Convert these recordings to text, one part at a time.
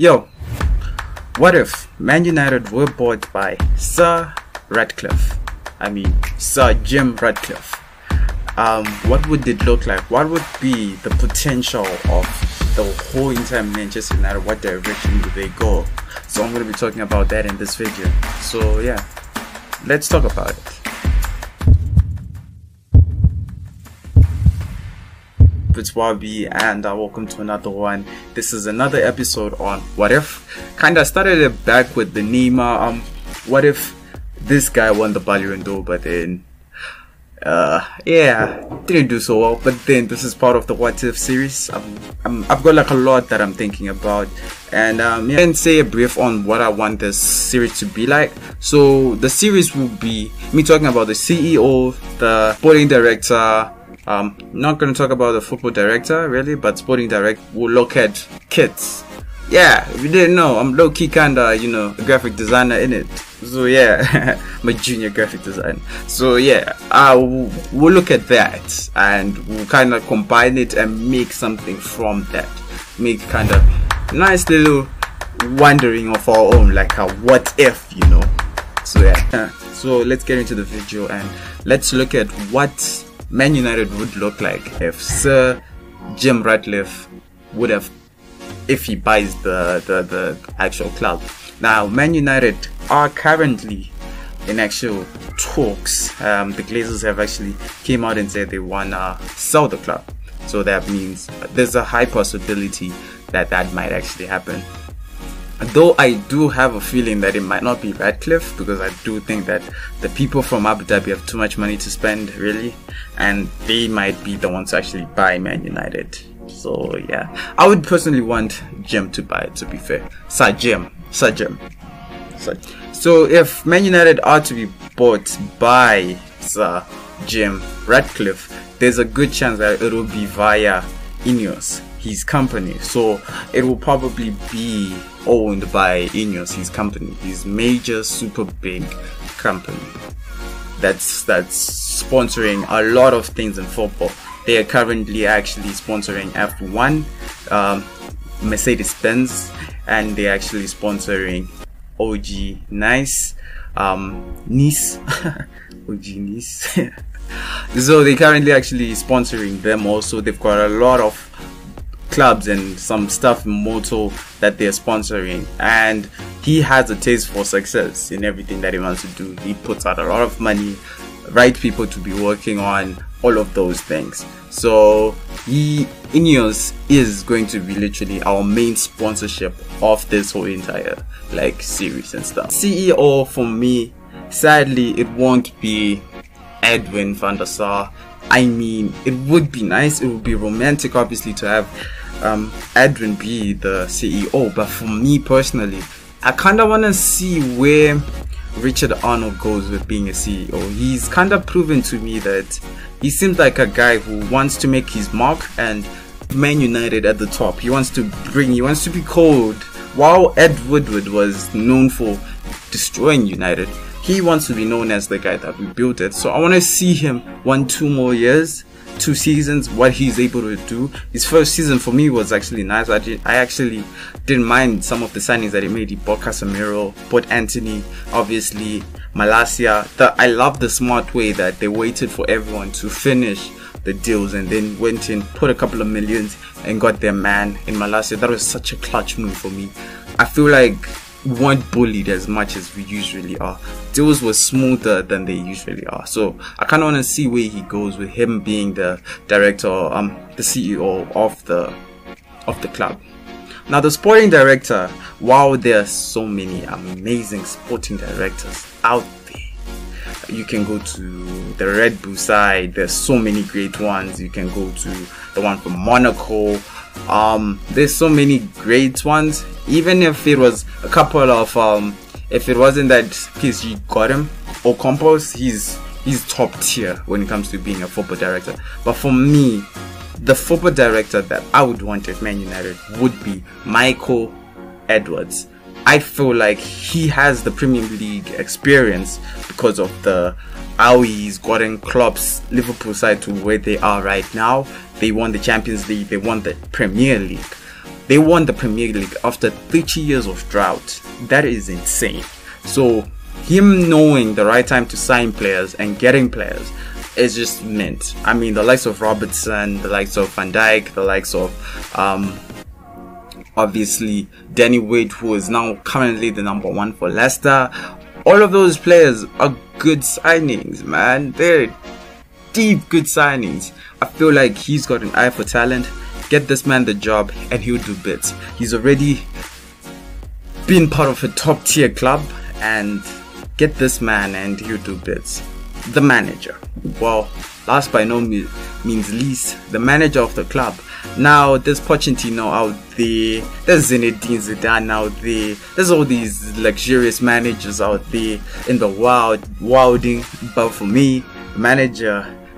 Yo, what if Man United were bought by SIR Ratcliffe? I mean, SIR Jim Ratcliffe. What would it look like? What would be the potential of the whole entire Manchester United? What direction would they go? So I'm going to be talking about that in this video. So yeah, let's talk about it. It's Wabi and welcome to another one. This is another episode on what if. Kinda started it back with the Neymar. What if this guy won the Ballon d'Or, but then didn't do so well. But then this is part of the what if series. I've got like a lot that I'm thinking about, and and say a brief on what I want this series to be like. So the series will be me talking about the CEO, the sporting director. Not going to talk about the football director really, but sporting director. We'll look at kits. Yeah, if you didn't know, I'm low-key kinda, a graphic designer in it. So yeah, I'm a junior graphic designer. So yeah, we'll look at that and we'll kind of combine it and make something from that. Make kind of nice little wondering of our own, like a what if, So yeah, so let's get into the video and let's look at what Man United would look like if SIR Jim Ratcliffe would have, if he buys the actual club. Now, Man United are currently in actual talks. The Glazers have actually came out and said they wanna sell the club. So that means there's a high possibility that might actually happen. Though I do have a feeling that it might not be Ratcliffe, because I do think that the people from Abu Dhabi have too much money to spend, really, and they might be the ones to actually buy Man United. So yeah, I would personally want Jim to buy it, to be fair. SIR Jim. So if Man United are to be bought by SIR Jim Ratcliffe, there's a good chance that it will be via INOES, his company. So it will probably be owned by INOES, his company, his major super big company that's sponsoring a lot of things in football. They are currently actually sponsoring F1, Mercedes-Benz, and they're actually sponsoring OG Nice, Nice, OG Nice. So they're currently actually sponsoring them also. They've got a lot of clubs and some stuff in moto that they're sponsoring, and he has a taste for success in everything that he wants to do. He puts out a lot of money, right people to be working on all of those things. So INOES is going to be literally our main sponsorship of this whole entire series and stuff. CEO for me, sadly it won't be Edwin van der Sar. I mean, it would be nice, it would be romantic obviously to have Edwin be the CEO, but for me personally, I kind of want to see where Richard Arnold goes with being a CEO. He's kind of proven to me that he seems like a guy who wants to make his mark, and Man United at the top, he wants to be cold. While Ed Woodward was known for destroying United, he wants to be known as the guy that rebuilt it. So I want to see him 1-2 more years, 2 seasons, what he's able to do. His first season for me was actually nice. I actually didn't mind some of the signings that he made. He bought Casemiro, bought Anthony, obviously Malacia. I love the smart way that they waited for everyone to finish the deals and then went in, put a couple of millions and got their man in Malacia. That was such a clutch move for me. I feel like we weren't bullied as much as we usually are. Deals were smoother than they usually are. So I kind of want to see where he goes with him being the director, the CEO of the club. Now the sporting director, wow, there are so many amazing sporting directors out there. You can go to the Red Bull side. There's so many great ones. You can go to the one from Monaco. There's so many great ones. Even if it was a couple of if it wasn't that PSG got him, Ocampos, he's top tier when it comes to being a football director. But for me, the football director that I would want at Man United would be Michael Edwards. I feel like he has the Premier League experience because of how he's gotten Klopp's Liverpool side to where they are right now. They won the Champions League, they won the Premier League. They won the Premier League after 30 years of drought. That is insane. So him knowing the right time to sign players and getting players is just mint. I mean, the likes of Robertson, the likes of Van Dijk, the likes of obviously Danny Wade, who is now currently the #1 for Leicester. All of those players are good signings, man. They're deep good signings. I feel like he's got an eye for talent. Get this man the job and he'll do bits. He's already been part of a top tier club, and get this man and he'll do bits. The manager, well, last by no means least, the manager of the club. Now there's Pochettino out there, there's Zinedine Zidane out there, there's all these luxurious managers out there in the wilding, but for me,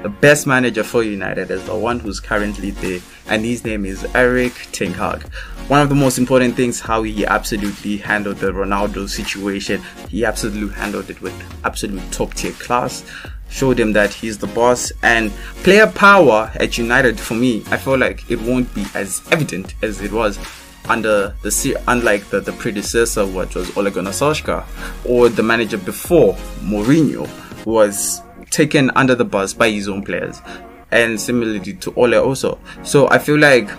the best manager for United is the one who's currently there, and his name is Erik ten Hag. One of the most important things, how he absolutely handled the Ronaldo situation. He absolutely handled it with absolute top tier class. Showed him that he's the boss, and player power at United, for me, I feel like it won't be as evident as it was under unlike the predecessor, which was Ole Gunnar Solskjaer, or the manager before, Mourinho, who was taken under the bus by his own players, and similarly to Ole also. So I feel like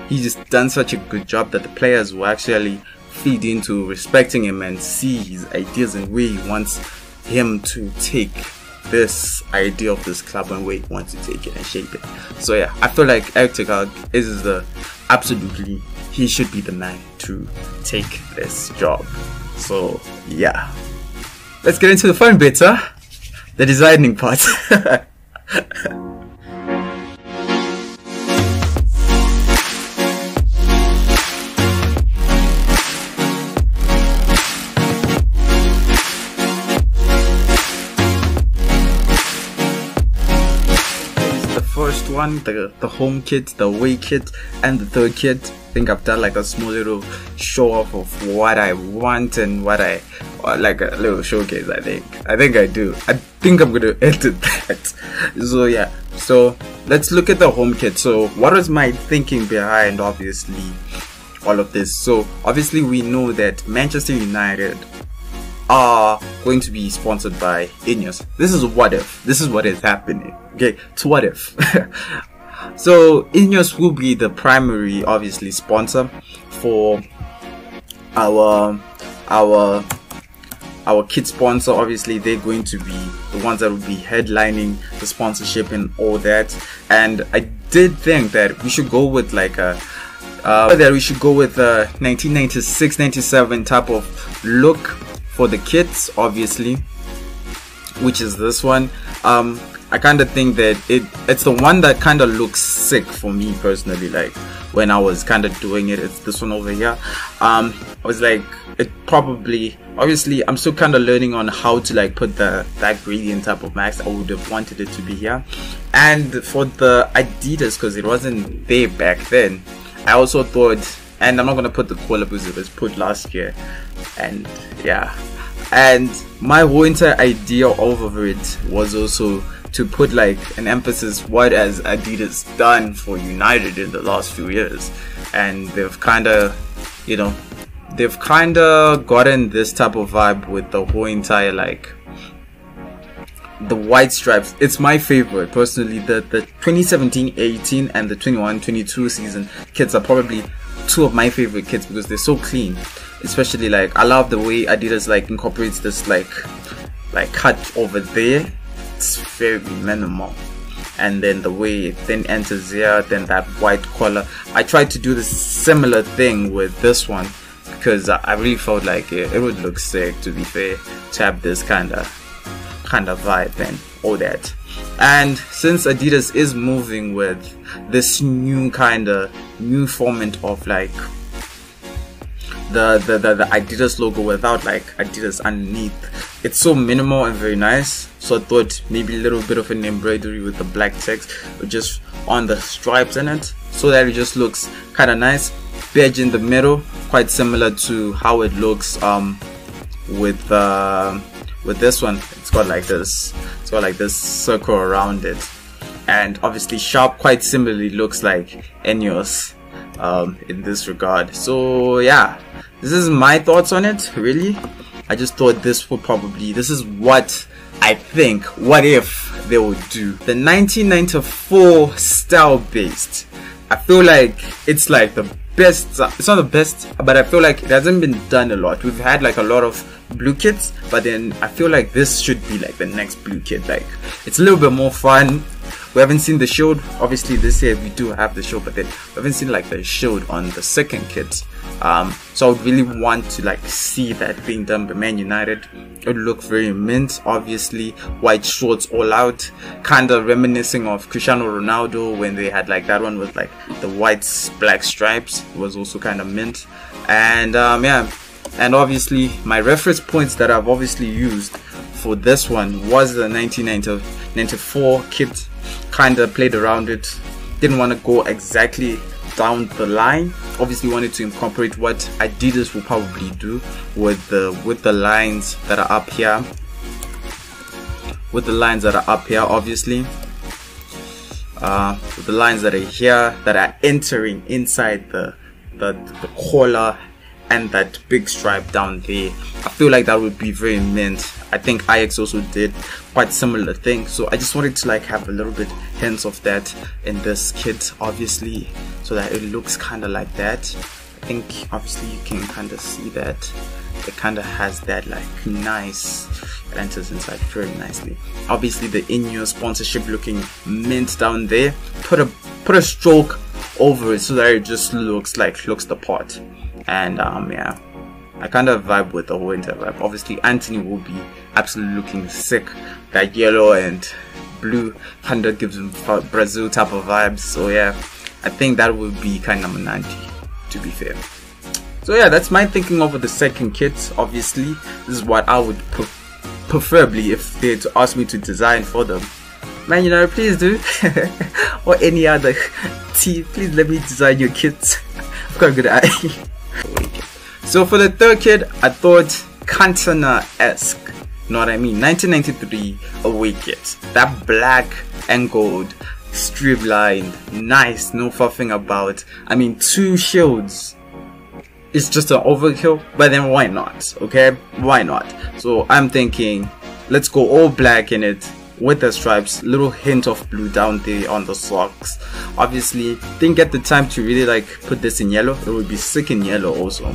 he's just done such a good job that the players will actually feed into respecting him and see his ideas and where he wants him to take this idea of this club and where he wants to take it and shape it. So yeah, I feel like Erik ten Hag is absolutely, he should be the man to take this job. So yeah, let's get into the fun bit, huh? The designing part. First one, the home kit, the away kit, and the third kit. I think I've done like a small little show off of what I want and what I like, a little showcase. I think I do. I think I'm gonna edit that. So yeah, so let's look at the home kit. So what was my thinking behind obviously all of this? So obviously we know that Manchester United are going to be sponsored by INOES. This is what if. This is what is happening. Okay, it's what if. So INOES will be the primary, obviously, sponsor for our kit sponsor. Obviously, they're going to be the ones that will be headlining the sponsorship and all that. And I did think that we should go with like a 1996-97 type of look for the kits, obviously, which is this one. I kind of think that it's the one that kind of looks sick for me personally. Like when I was kind of doing it, it's this one over here. I was like, it probably, obviously I'm still kind of learning on how to like put that gradient type of max. I would have wanted it to be here. And for the Adidas, because it wasn't there back then, I also thought, and I'm not gonna put the collar because it was put last year, and yeah, and my whole entire idea over it was also to put like an emphasis what has Adidas done for United in the last few years, and they've kind of gotten this type of vibe with the whole entire like the white stripes. It's my favorite personally. The 2017-18 and the 21-22 season kits are probably two of my favorite kits because they're so clean. Especially like I love the way Adidas like incorporates this like cut over there. It's very minimal, and then the way it then enters here, then that white collar. I tried to do the similar thing with this one because I really felt like it would look sick, to be fair, to have this kind of vibe and all that. And since Adidas is moving with this new format of like the Adidas logo without like Adidas underneath, it's so minimal and very nice. So I thought maybe a little bit of an embroidery with the black text just on the stripes in it, so that it just looks kind of nice. Badge in the middle, quite similar to how it looks with this one. It's got like this circle around it, and obviously sharp quite similarly looks like INOES in this regard. So yeah, this is my thoughts on it. Really, I just thought this is what I think, what if they would do. The 1994 style based, I feel like it's like the best. It's not the best, but I feel like it hasn't been done a lot. We've had like a lot of blue kits, but then I feel like this should be like the next blue kit. Like, it's a little bit more fun. We haven't seen the shield. Obviously this year we do have the shield, but then we haven't seen like the shield on the second kit. So I would really want to like see that being done by Man United. It would look very mint. Obviously white shorts all out, kind of reminiscing of Cristiano Ronaldo when they had like that one with like the white black stripes. It was also kind of mint. And yeah, and obviously my reference points that I've obviously used for this one was the 1994 kit. Kind of played around it, didn't want to go exactly down the line. Obviously wanted to incorporate what Adidas will probably do with the lines that are up here, obviously with the lines that are here that are entering inside the collar and that big stripe down there. I feel like that would be very mint. I think Ajax also did quite similar thing, so I just wanted to like have a little bit hints of that in this kit, obviously, so that it looks kind of like that. I think obviously you can kind of see that it kind of has that like nice, it enters inside very nicely. Obviously the INOES sponsorship looking mint down there. Put a stroke over it so that it just looks the part. And yeah, I kind of vibe with the whole entire vibe. Obviously Anthony will be absolutely looking sick. That yellow and blue kind of gives him Brazil type of vibes. So yeah, I think that would be kind of 90, to be fair. So yeah, that's my thinking over the second kit. Obviously this is what I would preferably, if they had to ask me to design for them. Man United, please do. Or any other team, please let me design your kits. I've got a good eye. So for the third kit, I thought Cantona-esque, you know what I mean? 1993 away kit. That black and gold, streamlined, nice, no fuffing about. I mean, 2 shields. It's just an overkill, but then why not? Okay, why not? So I'm thinking, let's go all black in it with the stripes, little hint of blue down there on the socks. Obviously didn't get the time to really like put this in yellow. It would be sick in yellow also,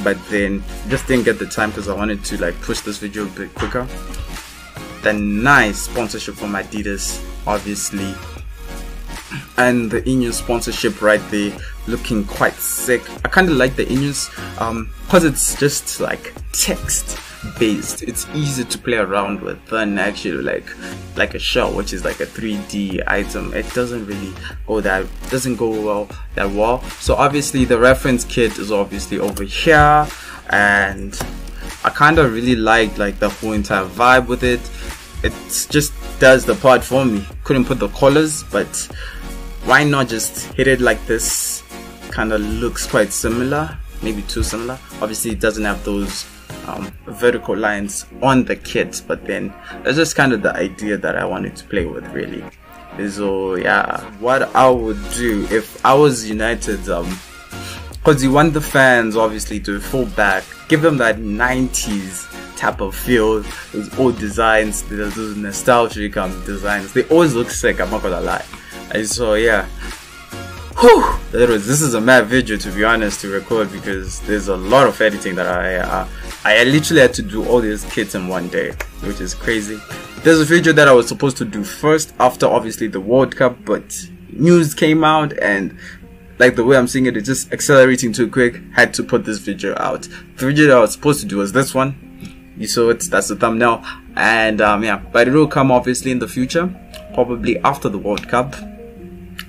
but then just didn't get the time because I wanted to like push this video a bit quicker. The nice sponsorship from Adidas, obviously, and the INOES sponsorship right there, looking quite sick. I kind of like the INOES because it's just like text based. It's easy to play around with than actually like a shell, which is like a 3D item. It doesn't really go that well. So obviously the reference kit is obviously over here, and I kind of really liked like the whole entire vibe with it. It just does the part for me. Couldn't put the colors, but why not just hit it like this? Kind of looks quite similar, maybe too similar. Obviously it doesn't have those vertical lines on the kit, but then that's just kind of the idea that I wanted to play with, really. So yeah, what I would do if I was United, because you want the fans obviously to fall back, give them that 90s type of feel, those old designs, those nostalgic designs. They always look sick, I'm not gonna lie. And so yeah, whew, this is a mad video, to be honest, to record, because there's a lot of editing that I literally had to do all these kits in one day, which is crazy. There's a video that I was supposed to do first after obviously the World Cup, but news came out and like the way I'm seeing it, it's just accelerating too quick. Had to put this video out. The video that I was supposed to do was this one. You saw it, that's the thumbnail. And yeah, but it will come obviously in the future, probably after the World Cup.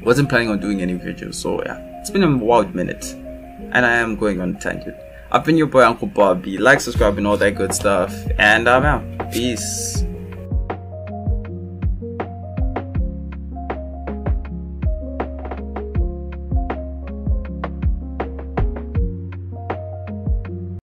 Wasn't planning on doing any videos, so yeah, it's been a wild minute and I am going on a tangent. I've been your boy Uncle Bobby. Like, subscribe and all that good stuff, and yeah, peace.